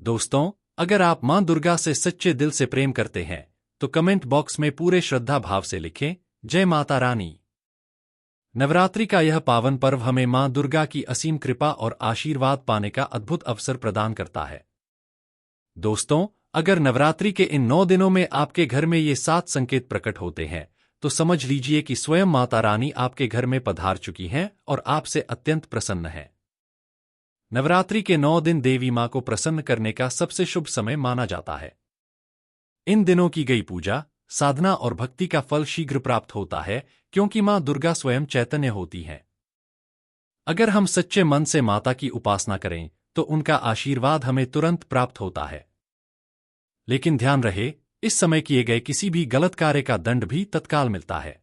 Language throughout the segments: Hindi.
दोस्तों, अगर आप मां दुर्गा से सच्चे दिल से प्रेम करते हैं तो कमेंट बॉक्स में पूरे श्रद्धा भाव से लिखें, जय माता रानी। नवरात्रि का यह पावन पर्व हमें मां दुर्गा की असीम कृपा और आशीर्वाद पाने का अद्भुत अवसर प्रदान करता है। दोस्तों, अगर नवरात्रि के इन 9 दिनों में आपके घर में ये 7 संकेत प्रकट होते हैं तो समझ लीजिए कि स्वयं माता रानी आपके घर में पधार चुकी हैं और आपसे अत्यंत प्रसन्न है। नवरात्रि के 9 दिन देवी मां को प्रसन्न करने का सबसे शुभ समय माना जाता है। इन दिनों की गई पूजा, साधना और भक्ति का फल शीघ्र प्राप्त होता है क्योंकि मां दुर्गा स्वयं चैतन्य होती हैं। अगर हम सच्चे मन से माता की उपासना करें तो उनका आशीर्वाद हमें तुरंत प्राप्त होता है। लेकिन ध्यान रहे, इस समय किए गए किसी भी गलत कार्य का दंड भी तत्काल मिलता है।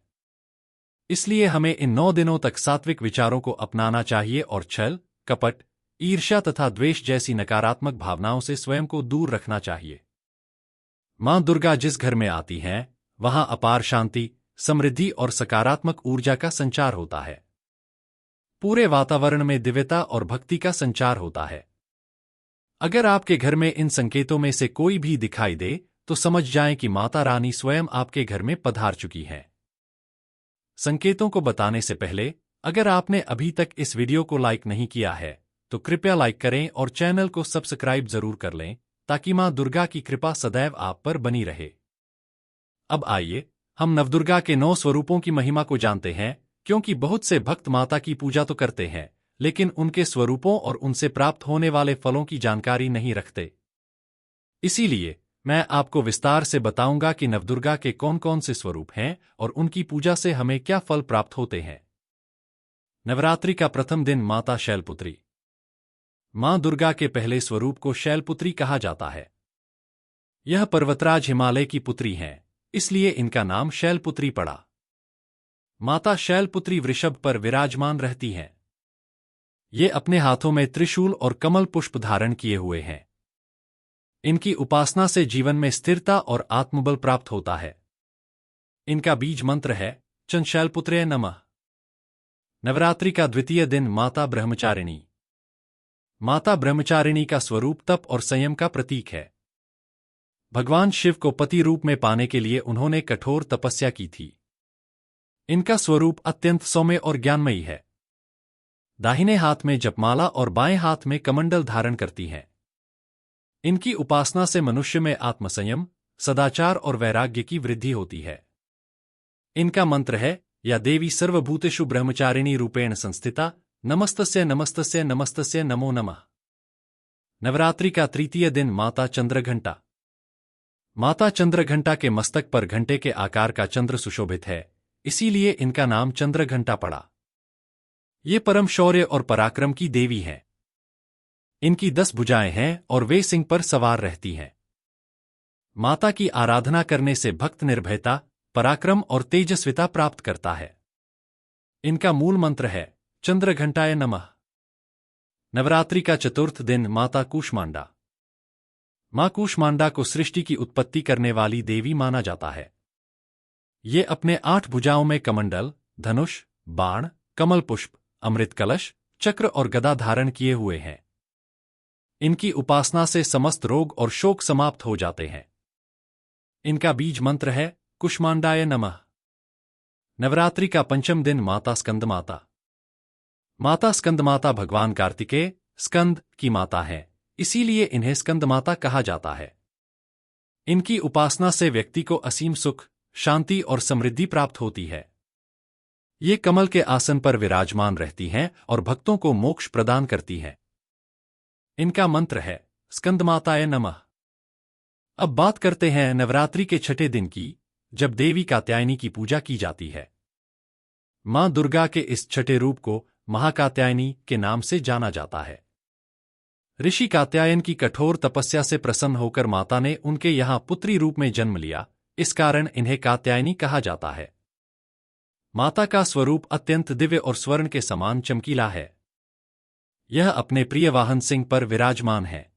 इसलिए हमें इन 9 दिनों तक सात्विक विचारों को अपनाना चाहिए और छल, कपट, ईर्ष्या तथा द्वेष जैसी नकारात्मक भावनाओं से स्वयं को दूर रखना चाहिए। मां दुर्गा जिस घर में आती हैं, वहां अपार शांति, समृद्धि और सकारात्मक ऊर्जा का संचार होता है। पूरे वातावरण में दिव्यता और भक्ति का संचार होता है। अगर आपके घर में इन संकेतों में से कोई भी दिखाई दे तो समझ जाएं कि माता रानी स्वयं आपके घर में पधार चुकी हैं। संकेतों को बताने से पहले, अगर आपने अभी तक इस वीडियो को लाइक नहीं किया है तो कृपया लाइक करें और चैनल को सब्सक्राइब जरूर कर लें ताकि मां दुर्गा की कृपा सदैव आप पर बनी रहे। अब आइए हम नवदुर्गा के 9 स्वरूपों की महिमा को जानते हैं, क्योंकि बहुत से भक्त माता की पूजा तो करते हैं लेकिन उनके स्वरूपों और उनसे प्राप्त होने वाले फलों की जानकारी नहीं रखते। इसीलिए मैं आपको विस्तार से बताऊंगा कि नवदुर्गा के कौन कौन से स्वरूप हैं और उनकी पूजा से हमें क्या फल प्राप्त होते हैं। नवरात्रि का प्रथम दिन माता शैलपुत्री। मां दुर्गा के पहले स्वरूप को शैलपुत्री कहा जाता है। यह पर्वतराज हिमालय की पुत्री हैं, इसलिए इनका नाम शैलपुत्री पड़ा। माता शैलपुत्री वृषभ पर विराजमान रहती हैं। ये अपने हाथों में त्रिशूल और कमल पुष्प धारण किए हुए हैं। इनकी उपासना से जीवन में स्थिरता और आत्मबल प्राप्त होता है। इनका बीज मंत्र है, चंशैलपुत्रे नमः। नवरात्रि का द्वितीय दिन माता ब्रह्मचारिणी। माता ब्रह्मचारिणी का स्वरूप तप और संयम का प्रतीक है। भगवान शिव को पति रूप में पाने के लिए उन्होंने कठोर तपस्या की थी। इनका स्वरूप अत्यंत सौम्य और ज्ञानमयी है। दाहिने हाथ में जपमाला और बाएं हाथ में कमंडल धारण करती हैं। इनकी उपासना से मनुष्य में आत्मसंयम, सदाचार और वैराग्य की वृद्धि होती है। इनका मंत्र है, या देवी सर्वभूतेषु ब्रह्मचारिणी रूपेण संस्थिता, नमस्तस्य नमस्तस्य नमस्तस्य नमो नमः। नवरात्रि का तृतीय दिन माता चंद्रघंटा। माता चंद्रघंटा के मस्तक पर घंटे के आकार का चंद्र सुशोभित है, इसीलिए इनका नाम चंद्रघंटा पड़ा। ये परम शौर्य और पराक्रम की देवी हैं। इनकी 10 भुजाएं हैं और वे सिंह पर सवार रहती हैं। माता की आराधना करने से भक्त निर्भयता, पराक्रम और तेजस्विता प्राप्त करता है। इनका मूल मंत्र है, चंद्रघंटाय नमः। नवरात्रि का चतुर्थ दिन माता कूष्मांडा। मां कूष्मांडा को सृष्टि की उत्पत्ति करने वाली देवी माना जाता है। ये अपने 8 भुजाओं में कमंडल, धनुष, बाण, कमल पुष्प, अमृत कलश, चक्र और गदा धारण किए हुए हैं। इनकी उपासना से समस्त रोग और शोक समाप्त हो जाते हैं। इनका बीज मंत्र है, कुष्मांडाय नमः। नवरात्रि का पंचम दिन माता स्कंदमाता। माता स्कंदमाता भगवान कार्तिकेय, स्कंद की माता हैं, इसीलिए इन्हें स्कंदमाता कहा जाता है। इनकी उपासना से व्यक्ति को असीम सुख, शांति और समृद्धि प्राप्त होती है। ये कमल के आसन पर विराजमान रहती हैं और भक्तों को मोक्ष प्रदान करती हैं। इनका मंत्र है, स्कंदमाताय नमः। अब बात करते हैं नवरात्रि के छठे दिन की, जब देवी कात्यायनी की पूजा की जाती है। मां दुर्गा के इस छठे रूप को महाकात्यायनी के नाम से जाना जाता है। ऋषि कात्यायन की कठोर तपस्या से प्रसन्न होकर माता ने उनके यहां पुत्री रूप में जन्म लिया, इस कारण इन्हें कात्यायनी कहा जाता है। माता का स्वरूप अत्यंत दिव्य और स्वर्ण के समान चमकीला है। यह अपने प्रिय वाहन सिंह पर विराजमान है।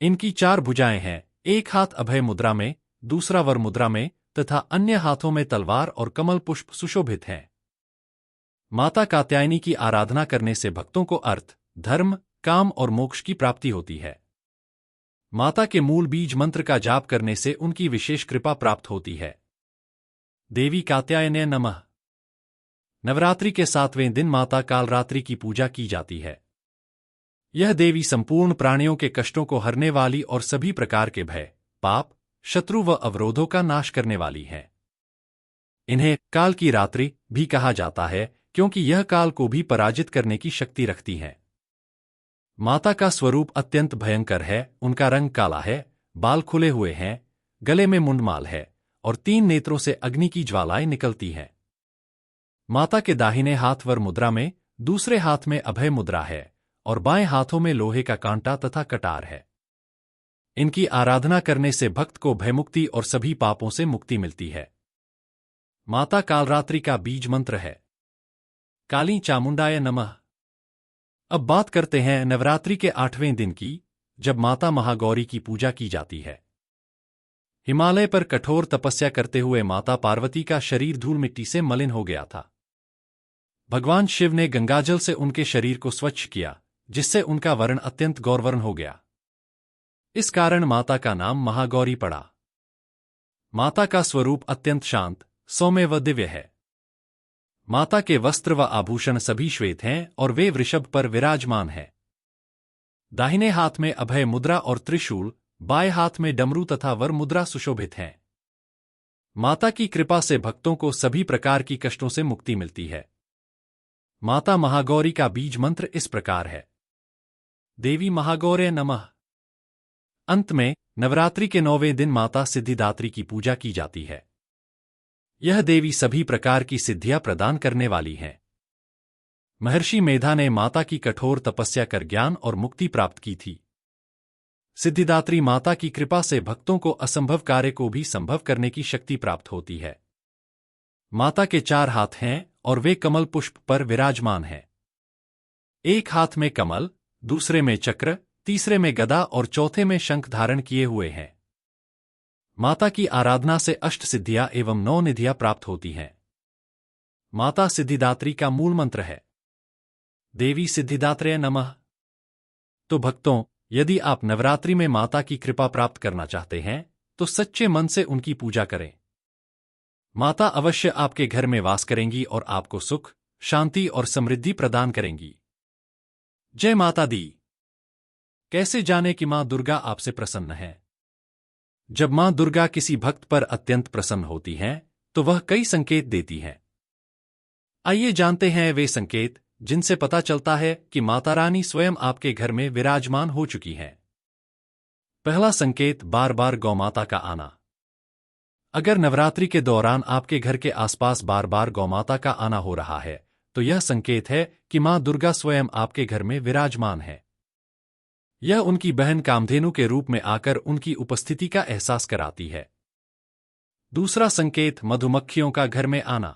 इनकी 4 भुजाएं हैं, एक हाथ अभय मुद्रा में, दूसरा वर मुद्रा में तथा अन्य हाथों में तलवार और कमल पुष्प सुशोभित हैं। माता कात्यायनी की आराधना करने से भक्तों को अर्थ, धर्म, काम और मोक्ष की प्राप्ति होती है। माता के मूल बीज मंत्र का जाप करने से उनकी विशेष कृपा प्राप्त होती है। देवी कात्यायने नमः। नवरात्रि के 7वें दिन माता कालरात्रि की पूजा की जाती है। यह देवी संपूर्ण प्राणियों के कष्टों को हरने वाली और सभी प्रकार के भय, पाप, शत्रु व अवरोधों का नाश करने वाली है। इन्हें काल की रात्रि भी कहा जाता है क्योंकि यह काल को भी पराजित करने की शक्ति रखती है। माता का स्वरूप अत्यंत भयंकर है। उनका रंग काला है, बाल खुले हुए हैं, गले में मुंडमाल है और 3 नेत्रों से अग्नि की ज्वालाएं निकलती हैं। माता के दाहिने हाथ वर मुद्रा में, दूसरे हाथ में अभय मुद्रा है और बाएं हाथों में लोहे का कांटा तथा कटार है। इनकी आराधना करने से भक्त को भयमुक्ति और सभी पापों से मुक्ति मिलती है। माता कालरात्रि का बीज मंत्र है काली चामुंडाय नमः। अब बात करते हैं नवरात्रि के 8वें दिन की, जब माता महागौरी की पूजा की जाती है। हिमालय पर कठोर तपस्या करते हुए माता पार्वती का शरीर धूल मिट्टी से मलिन हो गया था। भगवान शिव ने गंगाजल से उनके शरीर को स्वच्छ किया, जिससे उनका वर्ण अत्यंत गौरवर्ण हो गया। इस कारण माता का नाम महागौरी पड़ा। माता का स्वरूप अत्यंत शांत, सौम्य व दिव्य है। माता के वस्त्र व आभूषण सभी श्वेत हैं और वे वृषभ पर विराजमान हैं। दाहिने हाथ में अभय मुद्रा और त्रिशूल, बाएं हाथ में डमरू तथा वर मुद्रा सुशोभित हैं। माता की कृपा से भक्तों को सभी प्रकार की कष्टों से मुक्ति मिलती है। माता महागौरी का बीज मंत्र इस प्रकार है। देवी महागौरे नमः। अंत में नवरात्रि के 9वें दिन माता सिद्धिदात्री की पूजा की जाती है। यह देवी सभी प्रकार की सिद्धियां प्रदान करने वाली हैं। महर्षि मेधा ने माता की कठोर तपस्या कर ज्ञान और मुक्ति प्राप्त की थी। सिद्धिदात्री माता की कृपा से भक्तों को असंभव कार्य को भी संभव करने की शक्ति प्राप्त होती है। माता के 4 हाथ हैं और वे कमल पुष्प पर विराजमान हैं। एक हाथ में कमल, दूसरे में चक्र, तीसरे में गदा और चौथे में शंख धारण किए हुए हैं। माता की आराधना से अष्ट सिद्धियां एवं 9 निधियां प्राप्त होती हैं। माता सिद्धिदात्री का मूल मंत्र है देवी सिद्धिदात्रे नमः। तो भक्तों, यदि आप नवरात्रि में माता की कृपा प्राप्त करना चाहते हैं तो सच्चे मन से उनकी पूजा करें। माता अवश्य आपके घर में वास करेंगी और आपको सुख, शांति और समृद्धि प्रदान करेंगी। जय माता दी। कैसे जाने कि मां दुर्गा आपसे प्रसन्न है? जब मां दुर्गा किसी भक्त पर अत्यंत प्रसन्न होती हैं तो वह कई संकेत देती हैं। आइए जानते हैं वे संकेत जिनसे पता चलता है कि माता रानी स्वयं आपके घर में विराजमान हो चुकी हैं। पहला संकेत, बार बार गौमाता का आना। अगर नवरात्रि के दौरान आपके घर के आसपास बार बार गौमाता का आना हो रहा है तो यह संकेत है कि मां दुर्गा स्वयं आपके घर में विराजमान है। यह उनकी बहन कामधेनु के रूप में आकर उनकी उपस्थिति का एहसास कराती है। दूसरा संकेत, मधुमक्खियों का घर में आना।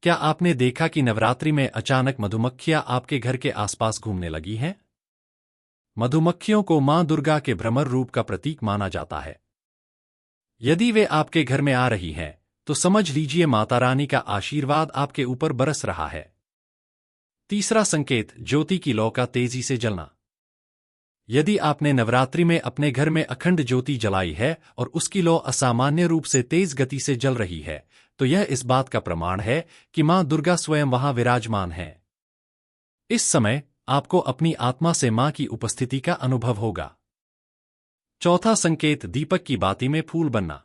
क्या आपने देखा कि नवरात्रि में अचानक मधुमक्खियां आपके घर के आसपास घूमने लगी हैं? मधुमक्खियों को मां दुर्गा के भ्रमर रूप का प्रतीक माना जाता है। यदि वे आपके घर में आ रही हैं तो समझ लीजिए माता रानी का आशीर्वाद आपके ऊपर बरस रहा है। तीसरा संकेत, ज्योति की लौ का तेजी से जलना। यदि आपने नवरात्रि में अपने घर में अखंड ज्योति जलाई है और उसकी लौ असामान्य रूप से तेज गति से जल रही है तो यह इस बात का प्रमाण है कि मां दुर्गा स्वयं वहां विराजमान है। इस समय आपको अपनी आत्मा से मां की उपस्थिति का अनुभव होगा। चौथा संकेत, दीपक की बाती में फूल बनना।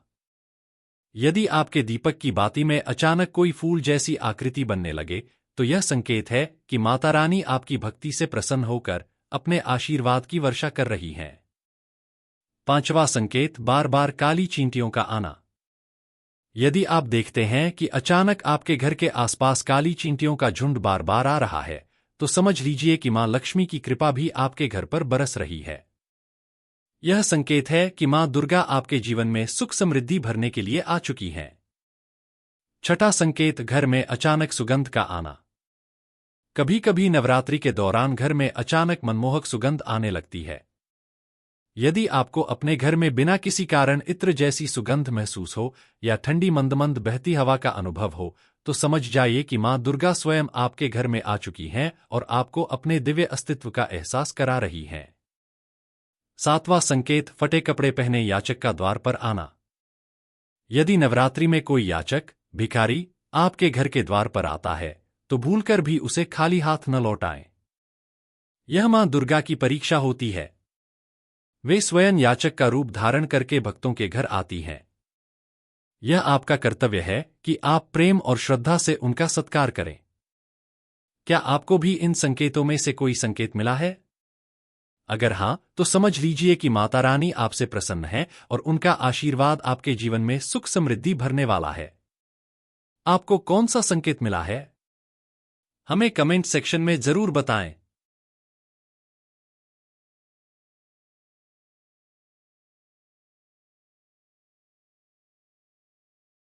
यदि आपके दीपक की बाती में अचानक कोई फूल जैसी आकृति बनने लगे तो यह संकेत है कि माता रानी आपकी भक्ति से प्रसन्न होकर अपने आशीर्वाद की वर्षा कर रही हैं। पांचवा संकेत, बार बार काली चींटियों का आना। यदि आप देखते हैं कि अचानक आपके घर के आसपास काली चींटियों का झुंड बार बार आ रहा है तो समझ लीजिए कि मां लक्ष्मी की कृपा भी आपके घर पर बरस रही है। यह संकेत है कि मां दुर्गा आपके जीवन में सुख समृद्धि भरने के लिए आ चुकी हैं। छठा संकेत, घर में अचानक सुगंध का आना। कभी कभी नवरात्रि के दौरान घर में अचानक मनमोहक सुगंध आने लगती है। यदि आपको अपने घर में बिना किसी कारण इत्र जैसी सुगंध महसूस हो या ठंडी मंद मंद बहती हवा का अनुभव हो तो समझ जाइए कि मां दुर्गा स्वयं आपके घर में आ चुकी हैं और आपको अपने दिव्य अस्तित्व का एहसास करा रही हैं। 7वां संकेत, फटे कपड़े पहने याचक का द्वार पर आना। यदि नवरात्रि में कोई याचक, भिखारी आपके घर के द्वार पर आता है, तो भूलकर भी उसे खाली हाथ न लौटाएं। यह मां दुर्गा की परीक्षा होती है। वे स्वयं याचक का रूप धारण करके भक्तों के घर आती हैं। यह आपका कर्तव्य है कि आप प्रेम और श्रद्धा से उनका सत्कार करें। क्या आपको भी इन संकेतों में से कोई संकेत मिला है? अगर हां, तो समझ लीजिए कि माता रानी आपसे प्रसन्न है और उनका आशीर्वाद आपके जीवन में सुख समृद्धि भरने वाला है। आपको कौन सा संकेत मिला है? हमें कमेंट सेक्शन में जरूर बताएं।